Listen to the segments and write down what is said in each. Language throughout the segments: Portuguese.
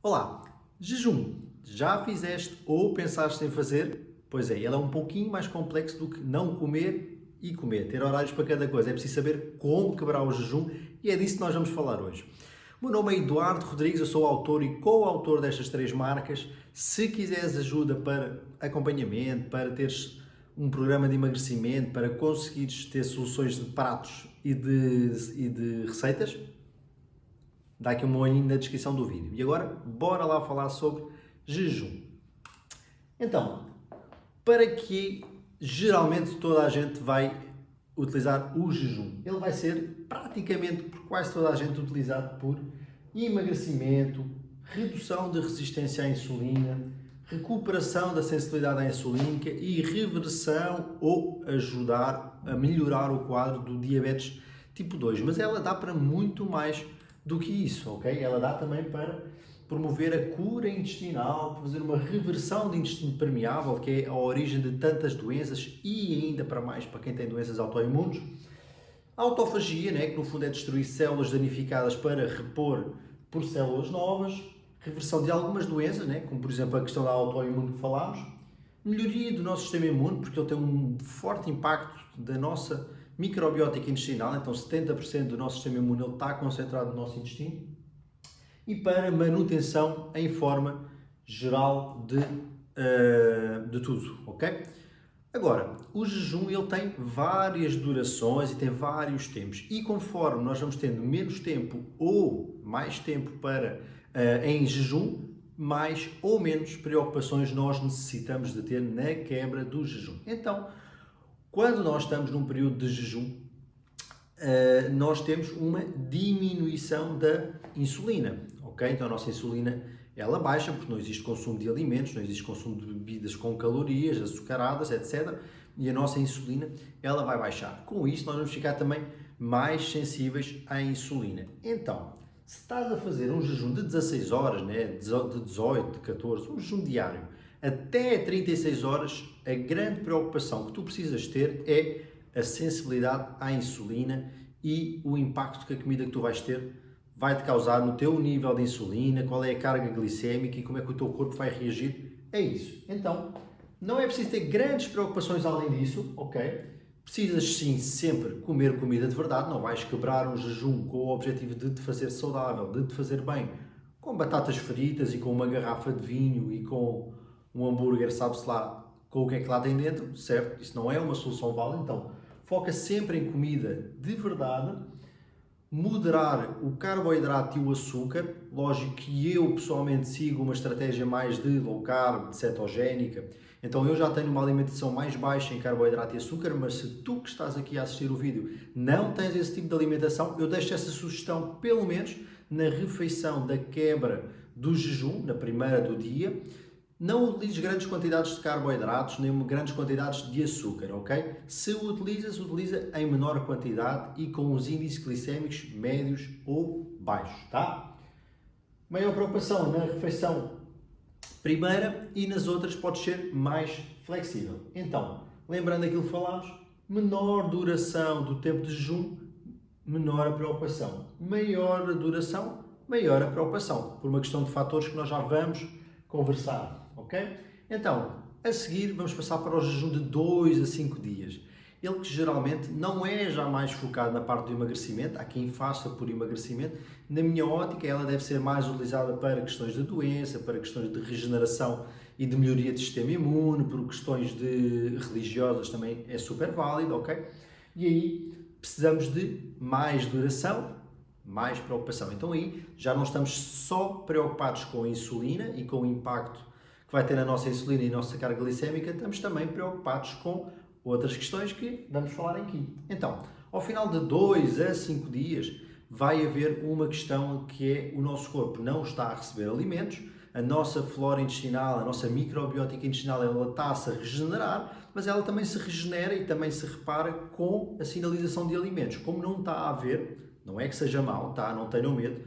Olá, jejum, já fizeste ou pensaste em fazer? Pois é, ele é um pouquinho mais complexo do que não comer e comer, ter horários para cada coisa. É preciso saber como quebrar o jejum e é disso que nós vamos falar hoje. O meu nome é Eduardo Rodrigues, eu sou autor e coautor destas três marcas. Se quiseres ajuda para acompanhamento, para teres um programa de emagrecimento, para conseguires ter soluções de pratos e de receitas, dá aqui um olhinho na descrição do vídeo. E agora, bora lá falar sobre jejum. Então, para que geralmente toda a gente vai utilizar o jejum? Ele vai ser praticamente por quase toda a gente utilizado por emagrecimento, redução de resistência à insulina, recuperação da sensibilidade à insulínica e reversão ou ajudar a melhorar o quadro do diabetes tipo 2. Mas ela dá para muito mais do que isso, ok? Ela dá também para promover a cura intestinal, para fazer uma reversão de intestino permeável, que é a origem de tantas doenças e ainda para mais para quem tem doenças autoimunes. A autofagia, né, que no fundo é destruir células danificadas para repor por células novas, reversão de algumas doenças, né, como por exemplo a questão da autoimune que falámos, melhoria do nosso sistema imune, porque ele tem um forte impacto da nossa microbiótica intestinal, então 70% do nosso sistema imune ele está concentrado no nosso intestino, e para manutenção em forma geral de tudo, ok? Agora, o jejum ele tem várias durações e tem vários tempos, e conforme nós vamos tendo menos tempo ou mais tempo para em jejum, mais ou menos preocupações nós necessitamos de ter na quebra do jejum. Então, quando nós estamos num período de jejum, nós temos uma diminuição da insulina, ok? Então a nossa insulina ela baixa porque não existe consumo de alimentos, não existe consumo de bebidas com calorias, açucaradas, etc. E a nossa insulina ela vai baixar. Com isso nós vamos ficar também mais sensíveis à insulina. Então, se estás a fazer um jejum de 16 horas, né, de 18, de 14, um jejum diário, até 36 horas, a grande preocupação que tu precisas ter é a sensibilidade à insulina e o impacto que a comida que tu vais ter vai-te causar no teu nível de insulina, qual é a carga glicémica e como é que o teu corpo vai reagir a isso. Então, não é preciso ter grandes preocupações além disso, ok? Precisas sim sempre comer comida de verdade, não vais quebrar um jejum com o objetivo de te fazer saudável, de te fazer bem, com batatas fritas e com uma garrafa de vinho e com um hambúrguer, sabe-se lá com o que é que lá tem dentro, certo? Isso não é uma solução válida, então foca sempre em comida de verdade, moderar o carboidrato e o açúcar. Lógico que eu pessoalmente sigo uma estratégia mais de low carb, de cetogénica, então eu já tenho uma alimentação mais baixa em carboidrato e açúcar, mas se tu que estás aqui a assistir o vídeo não tens esse tipo de alimentação, eu deixo essa sugestão pelo menos na refeição da quebra do jejum, na primeira do dia. Não utilizes grandes quantidades de carboidratos, nem grandes quantidades de açúcar, ok? Se o utilizas, utiliza em menor quantidade e com os índices glicémicos médios ou baixos, tá? Maior preocupação na refeição primeira e nas outras pode ser mais flexível. Então, lembrando aquilo que falámos, menor duração do tempo de jejum, menor a preocupação. Maior a duração, maior a preocupação, por uma questão de fatores que nós já vamos conversar. Ok? Então, a seguir vamos passar para o jejum de 2 a 5 dias. Ele que geralmente não é já mais focado na parte do emagrecimento, há quem faça por emagrecimento. Na minha ótica, ela deve ser mais utilizada para questões de doença, para questões de regeneração e de melhoria do sistema imune, por questões de religiosas também é super válido, ok? E aí precisamos de mais duração, mais preocupação. Então aí já não estamos só preocupados com a insulina e com o impacto que vai ter na nossa insulina e na nossa carga glicémica, estamos também preocupados com outras questões que vamos falar aqui. Então, ao final de 2 a 5 dias, vai haver uma questão que é o nosso corpo não está a receber alimentos, a nossa flora intestinal, a nossa microbiótica intestinal, ela está-se a regenerar, mas ela também se regenera e também se repara com a sinalização de alimentos. Como não está a haver, não é que seja mau, tá? Não tenham medo,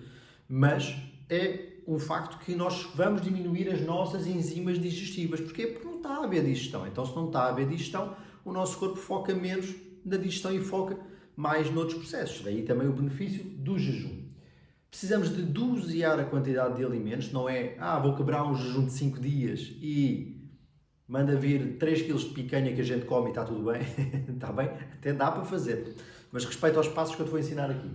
mas é um facto que nós vamos diminuir as nossas enzimas digestivas. Porquê? Porque não está a haver digestão. Então, se não está a haver digestão, o nosso corpo foca menos na digestão e foca mais noutros processos. Daí também o benefício do jejum. Precisamos de dosear a quantidade de alimentos, não é, vou quebrar um jejum de 5 dias e manda vir 3 kg de picanha que a gente come e está tudo bem. Está bem? Até dá para fazer. Mas respeito aos passos que eu te vou ensinar aqui.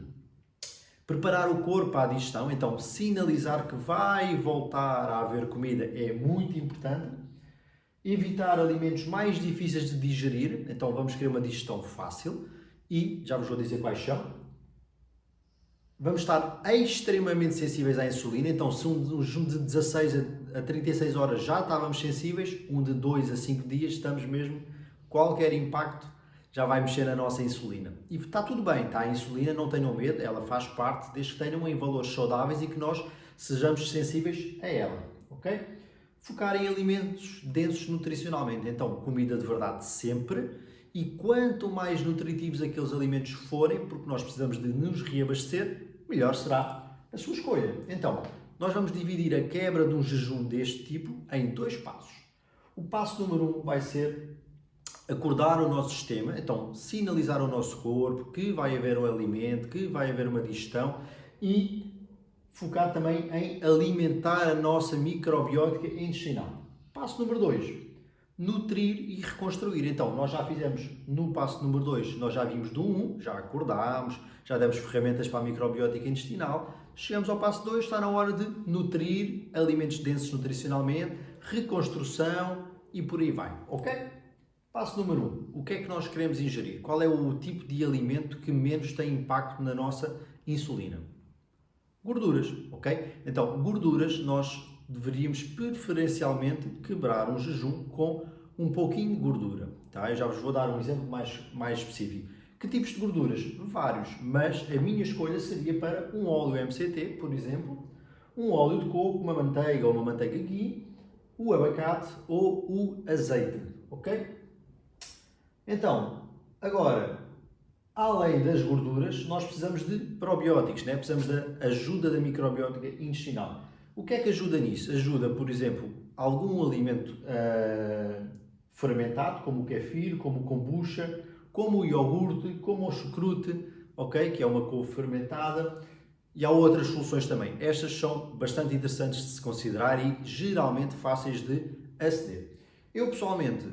Preparar o corpo à digestão, então sinalizar que vai voltar a haver comida é muito importante. Evitar alimentos mais difíceis de digerir, então vamos querer uma digestão fácil e já vos vou dizer quais são. Vamos estar extremamente sensíveis à insulina, então se um jejum de 16 a 36 horas já estávamos sensíveis, um de 2 a 5 dias estamos mesmo, qualquer impacto já vai mexer na nossa insulina. E está tudo bem, está a insulina, não tenham medo, ela faz parte, desde que tenham em valores saudáveis e que nós sejamos sensíveis a ela, ok? Focar em alimentos densos nutricionalmente, então comida de verdade sempre, e quanto mais nutritivos aqueles alimentos forem, porque nós precisamos de nos reabastecer, melhor será a sua escolha. Então, nós vamos dividir a quebra de um jejum deste tipo em 2 passos. O passo número 1 vai ser acordar o nosso sistema, então sinalizar ao nosso corpo que vai haver um alimento, que vai haver uma digestão e focar também em alimentar a nossa microbiótica intestinal. Passo número 2. Nutrir e reconstruir. Então, nós já fizemos no passo número 2, nós já vimos do 1, já acordámos, já demos ferramentas para a microbiótica intestinal. Chegamos ao passo 2, está na hora de nutrir, alimentos densos nutricionalmente, reconstrução e por aí vai, ok? Passo número 1, o que é que nós queremos ingerir? Qual é o tipo de alimento que menos tem impacto na nossa insulina? Gorduras, ok? Então, gorduras nós deveríamos preferencialmente quebrar um jejum com um pouquinho de gordura, tá? Eu já vos vou dar um exemplo mais específico. Que tipos de gorduras? Vários, mas a minha escolha seria para um óleo MCT, por exemplo, um óleo de coco, uma manteiga ou uma manteiga ghee, o abacate ou o azeite, ok? Então, agora, além das gorduras, nós precisamos de probióticos, né? Precisamos da ajuda da microbiótica intestinal. O que é que ajuda nisso? Ajuda, por exemplo, algum alimento fermentado, como o kefir, como o kombucha, como o iogurte, como o chucrute, ok? Que é uma couve fermentada. E há outras soluções também. Estas são bastante interessantes de se considerar e geralmente fáceis de aceder. Eu, pessoalmente,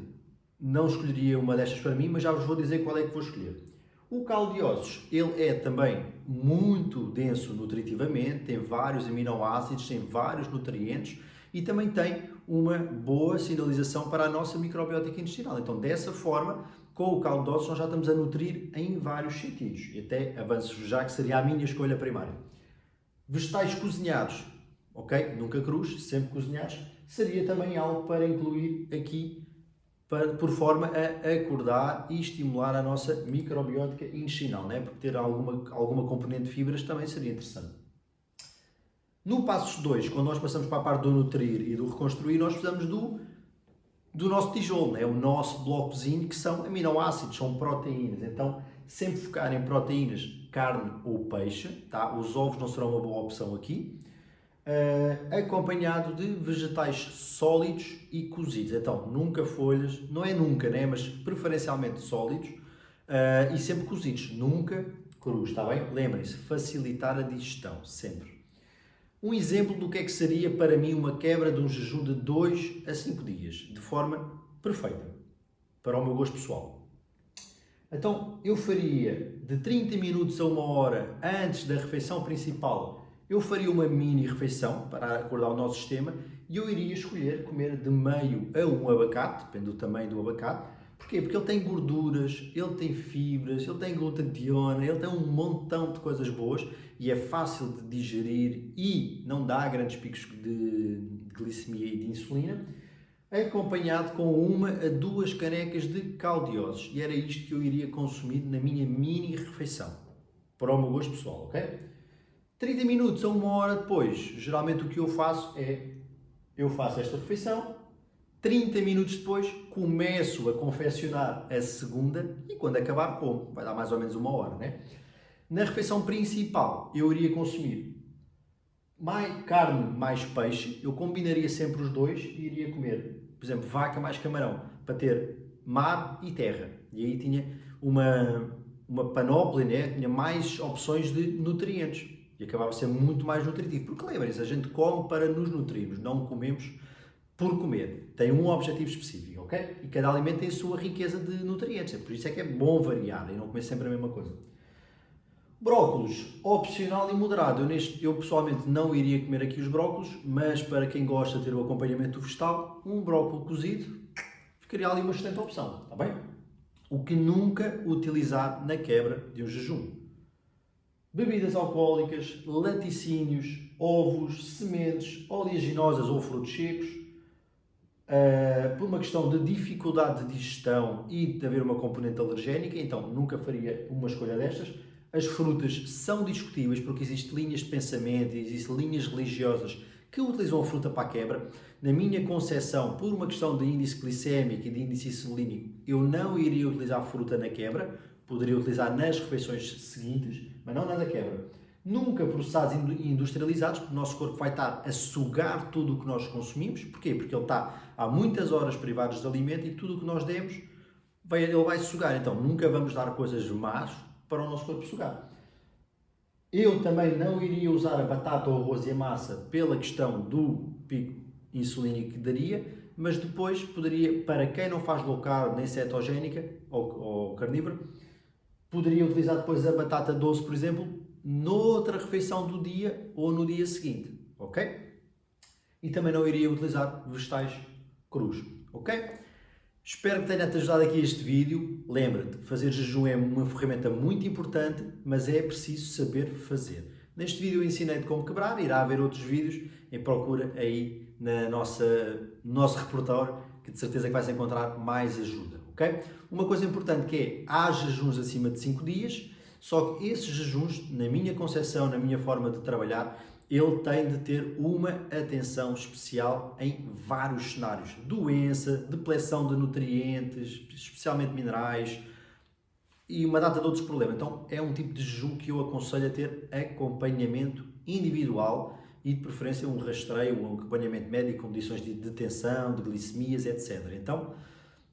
não escolheria uma destas para mim, mas já vos vou dizer qual é que vou escolher. O caldo de ossos, ele é também muito denso nutritivamente, tem vários aminoácidos, tem vários nutrientes e também tem uma boa sinalização para a nossa microbiótica intestinal. Então, dessa forma, com o caldo de ossos, nós já estamos a nutrir em vários sentidos. E até avanço já que seria a minha escolha primária. Vegetais cozinhados, ok? Nunca crus, sempre cozinhados, seria também algo para incluir aqui por forma a acordar e estimular a nossa microbiótica intestinal, né? Porque ter alguma componente de fibras também seria interessante. No passo 2, quando nós passamos para a parte do nutrir e do reconstruir, nós precisamos do nosso tijolo, né? O nosso blocozinho, que são aminoácidos, são proteínas. Então, sempre focar em proteínas, carne ou peixe, tá? Os ovos não serão uma boa opção aqui. Acompanhado de vegetais sólidos e cozidos. Então, nunca folhas, não é nunca, né? Mas preferencialmente sólidos e sempre cozidos, nunca crus, está bem? Lembrem-se, facilitar a digestão, sempre. Um exemplo do que é que seria para mim uma quebra de um jejum de 2 a 5 dias, de forma perfeita, para o meu gosto pessoal. Então, eu faria de 30 minutos a 1 hora antes da refeição principal, eu faria uma mini refeição para acordar o nosso sistema e eu iria escolher comer de meio a um abacate, depende do tamanho do abacate. Porquê? Porque ele tem gorduras, ele tem fibras, ele tem glutationa, ele tem um montão de coisas boas e é fácil de digerir e não dá grandes picos de glicemia e de insulina, acompanhado com 1 a 2 canecas de caldo de ossos. E era isto que eu iria consumir na minha mini refeição, para o meu gosto pessoal, ok? 30 minutos a 1 hora depois, geralmente o que eu faço é, eu faço esta refeição, 30 minutos depois começo a confeccionar a segunda e quando acabar como, vai dar mais ou menos 1 hora, né? Na refeição principal eu iria consumir mais carne mais peixe, eu combinaria sempre os dois e iria comer, por exemplo, vaca mais camarão, para ter mar e terra. E aí tinha uma panóplia, né? Tinha mais opções de nutrientes. e acabava a ser muito mais nutritivo. Porque lembrem-se, a gente come para nos nutrirmos, não comemos por comer. Tem um objetivo específico, ok? E cada alimento tem a sua riqueza de nutrientes. Por isso é que é bom variar e não comer sempre a mesma coisa. Brócolos, opcional e moderado. Eu pessoalmente não iria comer aqui os brócolos, mas para quem gosta de ter o acompanhamento vegetal, um brócolo cozido ficaria ali uma excelente opção, está bem? O que nunca utilizar na quebra de um jejum. Bebidas alcoólicas, laticínios, ovos, sementes, oleaginosas ou frutos secos, por uma questão de dificuldade de digestão e de haver uma componente alergénica, então nunca faria uma escolha destas. As frutas são discutíveis porque existem linhas de pensamento, existem linhas religiosas que utilizam a fruta para a quebra. Na minha concepção, por uma questão de índice glicémico e de índice insulínico, eu não iria utilizar a fruta na quebra, poderia utilizar nas refeições seguintes, mas não na da quebra. Nunca processados e industrializados, porque o nosso corpo vai estar a sugar tudo o que nós consumimos. Porquê? Porque ele está há muitas horas privados de alimento e tudo o que nós demos, ele vai sugar. Então, nunca vamos dar coisas más para o nosso corpo sugar. Eu também não iria usar a batata, o arroz e a massa pela questão do pico insulínico que daria, mas depois poderia, para quem não faz low carb nem cetogénica ou carnívora, poderia utilizar depois a batata doce, por exemplo, noutra refeição do dia ou no dia seguinte, ok? E também não iria utilizar vegetais crus, ok? Espero que tenha-te ajudado aqui este vídeo. Lembra-te, fazer jejum é uma ferramenta muito importante, mas é preciso saber fazer. Neste vídeo eu ensinei-te como quebrar, irá haver outros vídeos, em procura aí no nosso repertório, que de certeza que vais encontrar mais ajuda, ok? Uma coisa importante que é, há jejuns acima de 5 dias, só que esses jejuns, na minha concepção, na minha forma de trabalhar, ele tem de ter uma atenção especial em vários cenários. Doença, depleção de nutrientes, especialmente minerais e uma data de outros problemas. Então é um tipo de jejum que eu aconselho a ter acompanhamento individual e de preferência um rastreio, um acompanhamento médico com condições de detenção, de glicemias, etc. Então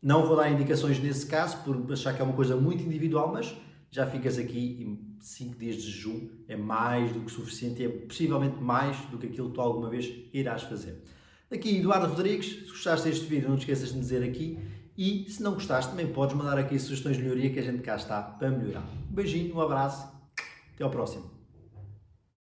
não vou dar indicações nesse caso por achar que é uma coisa muito individual, mas já ficas aqui e 5 dias de jejum é mais do que suficiente e é possivelmente mais do que aquilo que tu alguma vez irás fazer. Aqui Eduardo Rodrigues, se gostaste deste vídeo não te esqueças de me dizer aqui e se não gostaste também podes mandar aqui sugestões de melhoria que a gente cá está para melhorar. Um beijinho, um abraço, até ao próximo.